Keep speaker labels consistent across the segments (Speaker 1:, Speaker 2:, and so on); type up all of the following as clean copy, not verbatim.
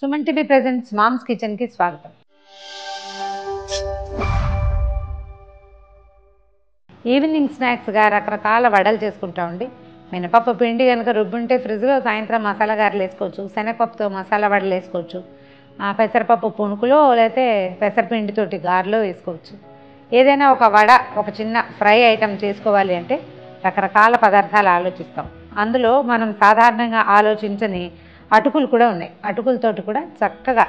Speaker 1: Suman TV presents moms kitchen కి స్వాగతం. Evening స్నాక్స్గా రకరకాల వడలు చేసుకుంటామండి. మినపప్పు పిండి కనుక రుబ్బుంటే ఫ్రిడ్జ్లో సాయంత్రం మసాలా గారెలు వేసుకోవచ్చు, శనగపప్పుతో మసాలా వడలు వేసుకోవచ్చు, పెసరపప్పు పుణుకులో లేకపోతే పెసరపిండితోటి గారెలో వేసుకోవచ్చు. ఏదైనా ఒక వడ, ఒక చిన్న ఫ్రై ఐటెం చేసుకోవాలి అంటే రకరకాల పదార్థాలు ఆలోచిస్తాం. అందులో మనం సాధారణంగా ఆలోచించని అటుకులు కూడా ఉన్నాయి. అటుకులతోటి కూడా చక్కగా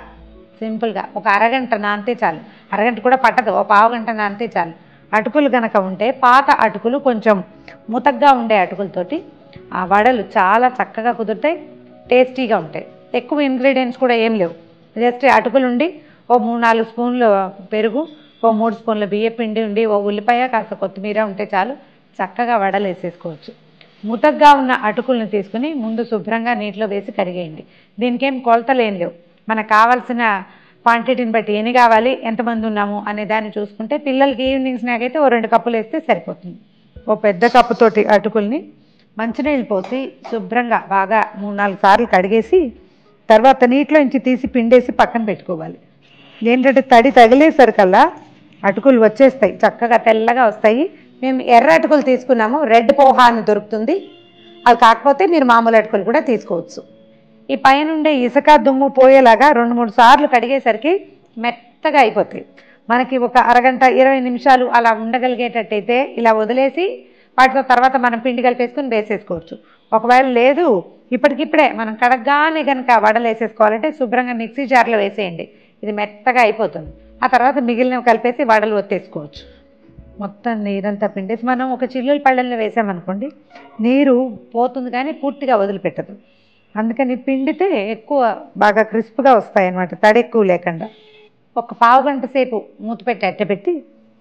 Speaker 1: సింపుల్గా ఒక అరగంట నానితే చాలు, అరగంట కూడా పట్టదు, ఒక పావు గంట నానితే చాలు. అటుకులు కనుక ఉంటే పాత అటుకులు కొంచెం ముతగ్గా ఉండే అటుకులతోటి ఆ వడలు చాలా చక్కగా కుదురుతాయి, టేస్టీగా ఉంటాయి. ఎక్కువ ఇంగ్రీడియంట్స్ కూడా ఏం లేవు, జస్ట్ అటుకులు ఉండి ఓ 3-4 స్పూన్లు పెరుగు, ఓ 3 స్పూన్ల బియ్యపిండి ఉండి, ఓ ఉల్లిపాయ, కాస్త కొత్తిమీర ఉంటే చాలు, చక్కగా వడలు వేసేసుకోవచ్చు. ముతగ్గా ఉన్న అటుకులను తీసుకుని ముందు శుభ్రంగా నీటిలో వేసి కడిగేయండి. దీనికేం కొలతలు ఏం లేవు, మనకు కావాల్సిన క్వాంటిటీని బట్టి ఎన్ని కావాలి, ఎంతమంది ఉన్నాము అనే దాన్ని చూసుకుంటే పిల్లలకి ఈవినింగ్ స్నాక్ అయితే ఓ 2 కప్పులు వేస్తే సరిపోతుంది. ఓ పెద్ద కప్పుతోటి అటుకుల్ని మంచినీళ్ళు పోసి శుభ్రంగా బాగా 3-4 సార్లు కడిగేసి తర్వాత నీటిలో నుంచి తీసి పిండేసి పక్కన పెట్టుకోవాలి. ఏంటంటే తడి తగిలేసరికల్లా అటుకులు వచ్చేస్తాయి, చక్కగా తెల్లగా వస్తాయి. మేము ఎర్ర అటుకులు తీసుకున్నాము, రెడ్ పోహా అని దొరుకుతుంది, అది కాకపోతే మీరు మామూలు అటుకులు కూడా తీసుకోవచ్చు. ఈ పైనుండే ఇసుక దుమ్ము పోయేలాగా 2-3 సార్లు కడిగేసరికి మెత్తగా అయిపోతాయి. మనకి ఒక అరగంట 20 నిమిషాలు అలా ఉండగలిగేటట్టయితే ఇలా వదిలేసి వాటితో తర్వాత మనం పిండి కలిపేసుకుని వేసేసుకోవచ్చు. ఒకవేళ లేదు ఇప్పటికిప్పుడే మనం కడగానే కనుక వడలు వేసేసుకోవాలంటే శుభ్రంగా మిక్సీ జార్లో వేసేయండి, ఇది మెత్తగా అయిపోతుంది. ఆ తర్వాత మిగిలినవి కలిపేసి వడలు ఒత్తేసుకోవచ్చు. మొత్తం నీరంతా పిండేసి మనం ఒక చిల్లుల పళ్ళెంలో వేసామనుకోండి, నీరు పోతుంది కానీ పూర్తిగా వదిలిపెట్టదు. అందుకని పిండితే ఎక్కువ బాగా క్రిస్ప్గా వస్తాయి అన్నమాట, తడి ఎక్కువ లేకుండా. ఒక పావు గంట సేపు మూత పెట్టి అట్టపెట్టి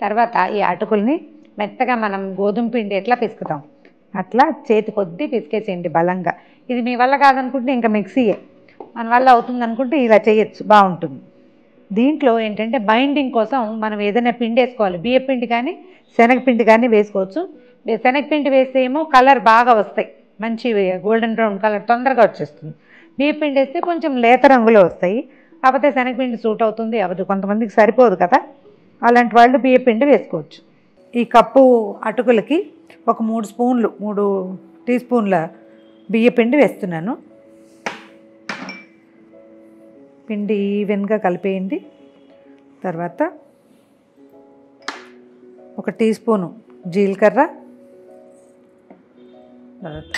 Speaker 1: తర్వాత ఈ అటుకుల్ని మెత్తగా మనం గోధుమ పిండి ఎట్లా పిసుకుతాం అట్లా చేతి కొద్దీ పిసికేసేయండి బలంగా. ఇది మీ వల్ల కాదనుకుంటే ఇంకా మిక్సీయే, మన వల్ల అవుతుంది అనుకుంటే ఇలా చేయొచ్చు, బాగుంటుంది. దీంట్లో ఏంటంటే బైండింగ్ కోసం మనం ఏదైనా పిండి వేసుకోవాలి, బియ్యపిండి కానీ శనగపిండి కానీ వేసుకోవచ్చు. శనగపిండి వేస్తే ఏమో కలర్ బాగా వస్తాయి, మంచి గోల్డెన్ బ్రౌన్ కలర్ తొందరగా వచ్చేస్తుంది. బియ్యపిండి వేస్తే కొంచెం లేత రంగులో వస్తాయి, కాకపోతే శనగపిండి సూట్ అవుతుంది అవ్వదు, కొంతమందికి సరిపోదు కదా, అలాంటి వాళ్ళు బియ్యపిండి వేసుకోవచ్చు. ఈ కప్పు అటుకులకి ఒక 3 టీ స్పూన్ల బియ్యపిండి వేస్తున్నాను. పిండి ఈవెన్గా కలిపేయండి. తర్వాత 1 టీ స్పూను జీలకర్ర, తర్వాత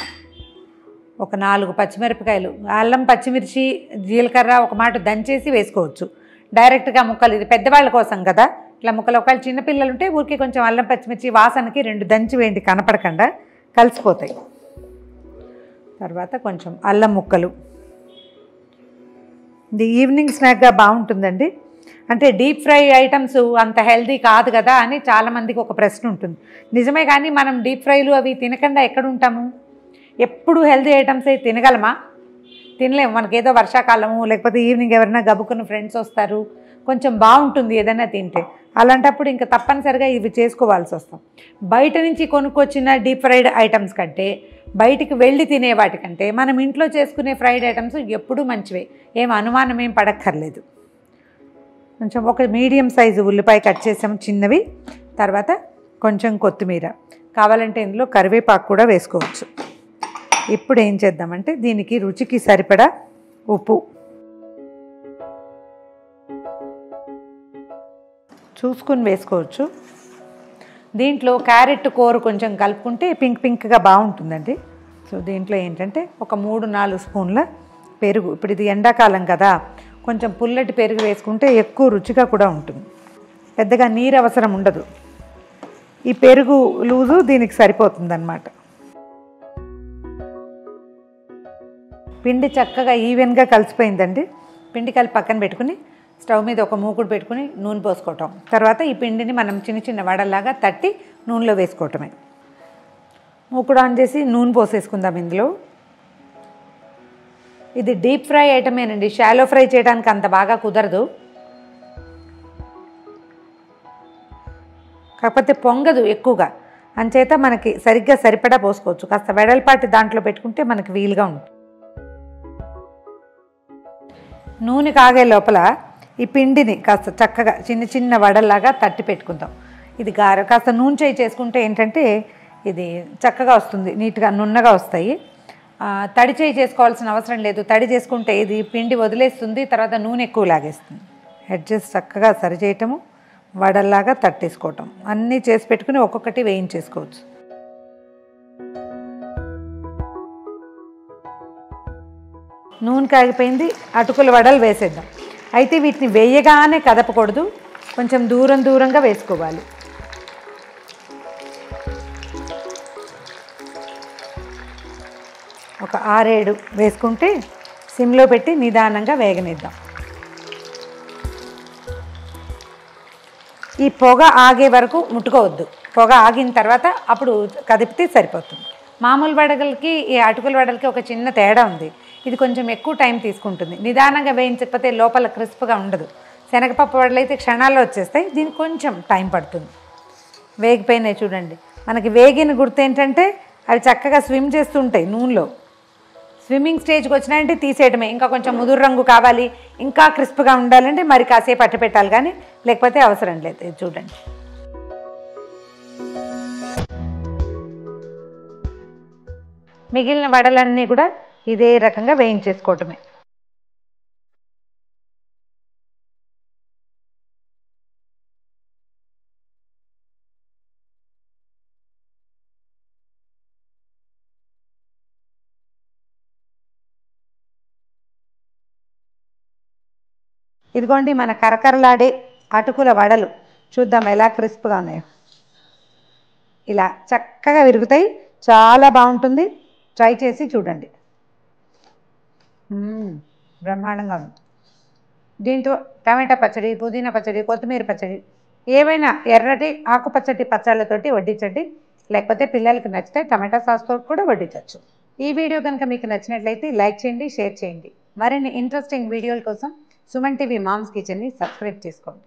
Speaker 1: ఒక 4 పచ్చిమిరపకాయలు, అల్లం పచ్చిమిర్చి జీలకర్ర ఒక మాట దంచేసి వేసుకోవచ్చు, డైరెక్ట్గా ముక్కలు. ఇది పెద్దవాళ్ళ కోసం కదా ఇట్లా ముక్కలు. ఒకవేళ చిన్నపిల్లలు ఉంటే ఊరికి కొంచెం అల్లం పచ్చిమిర్చి వాసనకి 2 దంచి వేయండి, కనపడకుండా కలిసిపోతాయి. తర్వాత కొంచెం అల్లం ముక్కలు. ఇది ఈవినింగ్ స్నాక్గా బాగుంటుందండి. అంటే డీప్ ఫ్రై ఐటమ్స్ అంత హెల్దీ కాదు కదా అని చాలామందికి ఒక ప్రశ్న ఉంటుంది. నిజమే, కానీ మనం డీప్ ఫ్రైలు అవి తినకుండా ఎక్కడ ఉంటాము? ఎప్పుడు హెల్దీ ఐటమ్స్ అయితే తినగలమా? తినలేము. మనకేదో వర్షాకాలము లేకపోతే ఈవినింగ్ ఎవరైనా గబుక్కున్న ఫ్రెండ్స్ వస్తారు, కొంచెం బాగుంటుంది ఏదైనా తింటే, అలాంటప్పుడు ఇంకా తప్పనిసరిగా ఇవి చేసుకోవాల్సి వస్తాం. బయట నుంచి కొనుక్కొచ్చిన డీప్ ఫ్రైడ్ ఐటమ్స్ కంటే బయటికి వెళ్ళి తినే వాటికంటే మనం ఇంట్లో చేసుకునే ఫ్రైడ్ ఐటమ్స్ ఎప్పుడూ మంచివే, ఏం అనుమానం ఏం పడక్కర్లేదు. కొంచెం ఒక మీడియం సైజు ఉల్లిపాయ కట్ చేసాము చిన్నవి, తర్వాత కొంచెం కొత్తిమీర, కావాలంటే ఇందులో కరివేపాకు కూడా వేసుకోవచ్చు. ఇప్పుడు ఏం చేద్దామంటే దీనికి రుచికి సరిపడా ఉప్పు చూసుకుని వేసుకోవచ్చు. దీంట్లో క్యారెట్ కూర కొంచెం కలుపుకుంటే పింక్గా బాగుంటుందండి. సో దీంట్లో ఏంటంటే ఒక 3-4 స్పూన్ల పెరుగు. ఇప్పుడు ఇది ఎండాకాలం కదా, కొంచెం పుల్లటి పెరుగు వేసుకుంటే ఎక్కువ రుచిగా కూడా ఉంటుంది, పెద్దగా నీరు అవసరం ఉండదు. ఈ పెరుగు లూజు దీనికి సరిపోతుందన్నమాట. పిండి చక్కగా ఈవెన్గా కలిసిపోయిందండి. పిండి కలిపి పక్కన పెట్టుకుని స్టవ్ మీద ఒక మూకుడు పెట్టుకుని నూనె పోసుకోవటం. తర్వాత ఈ పిండిని మనం చిన్న వడలాగా తట్టి నూనెలో వేసుకోవటమే. మూకుడు ఆన్ చేసి నూనె పోసేసుకుందాం ఇందులో. ఇది డీప్ ఫ్రై ఐటమేనండి, షాలో ఫ్రై చేయడానికి అంత బాగా కుదరదు, కాకపోతే పొంగదు ఎక్కువగా, అంచేత మనకి సరిగ్గా సరిపడా పోసుకోవచ్చు. కాస్త వెడల్పాటి దాంట్లో పెట్టుకుంటే మనకి వీలుగా ఉంటుంది. నూనె కాగే లోపల ఈ పిండిని కాస్త చక్కగా చిన్న చిన్న వడల్లాగా తట్టి పెట్టుకుందాం. ఇది గారె కాస్త నూనె చేయి చేసుకుంటే ఏంటంటే ఇది చక్కగా వస్తుంది, నీట్గా నున్నగా వస్తాయి. తడి చేయి చేసుకోవాల్సిన అవసరం లేదు. తడి చేసుకుంటే ఇది పిండి వదిలేస్తుంది, తర్వాత నూనె ఎక్కువ లాగేస్తుంది. అడ్జస్ట్ చక్కగా సరి చేయటము, వడల్లాగా తట్టేసుకోవటం, అన్నీ చేసి పెట్టుకుని ఒక్కొక్కటి వేయించేసుకోవచ్చు. నూనె కాగిపోయింది, అటుకుల వడలు వేసేద్దాం. అయితే వీటిని వేయగానే కదపకూడదు, కొంచెం దూరంగా వేసుకోవాలి. ఒక 6-7 వేసుకుంటే సిమ్లో పెట్టి నిదానంగా వేగనిద్దాం. ఈ పొగ ఆగే వరకు ముట్టుకోవద్దు. పొగ ఆగిన తర్వాత అప్పుడు కదిపితే సరిపోతుంది. మామూలు వడగలకి ఈ అటుకుల వడలకి ఒక చిన్న తేడా ఉంది. ఇది కొంచెం ఎక్కువ టైం తీసుకుంటుంది. నిదానంగా వేయించకపోతే లోపల క్రిస్ప్గా ఉండదు. శనగపప్పు వడలు అయితే క్షణాల్లో వచ్చేస్తాయి, దీనికి కొంచెం టైం పడుతుంది. వేగిపోయినాయి చూడండి. మనకి వేగిన గుర్తు ఏంటంటే అవి చక్కగా స్విమ్ చేస్తుంటాయి నూనెలో. స్విమ్మింగ్ స్టేజ్కి వచ్చినాయంటే తీసేయడమే. ఇంకా కొంచెం ముదురు రంగు కావాలి, ఇంకా క్రిస్ప్గా ఉండాలంటే మరి కాసేపు అట్టు పెట్టాలి, కానీ లేకపోతే అవసరం లేదు. ఇది చూడండి. మిగిలిన వడలన్నీ కూడా ఇదే రకంగా వేయించేసుకోవటమే. ఇదిగోండి మన కరకరలాడే అటుకుల వడలు. చూద్దాం ఎలా క్రిస్ప్గా ఉన్నాయో. ఇలా చక్కగా విరుగుతాయి, చాలా బాగుంటుంది. ట్రై చేసి చూడండి. బ్రహ్మాండంగా ఉంది. దీంతో టమాటా పచ్చడి, పుదీనా పచ్చడి, కొత్తిమీర పచ్చడి, ఏవైనా ఎర్రటి ఆకుపచ్చటి పచ్చళ్ళతోటి వడ్డించండి. లేకపోతే పిల్లలకి నచ్చితే టమాటా సాస్తో కూడా వడ్డించవచ్చు. ఈ వీడియో కనుక మీకు నచ్చినట్లయితే లైక్ చేయండి, షేర్ చేయండి. మరిన్ని ఇంట్రెస్టింగ్ వీడియోల కోసం సుమన్ టీవీ మామ్స్ కిచెన్ని సబ్స్క్రైబ్ చేసుకోండి.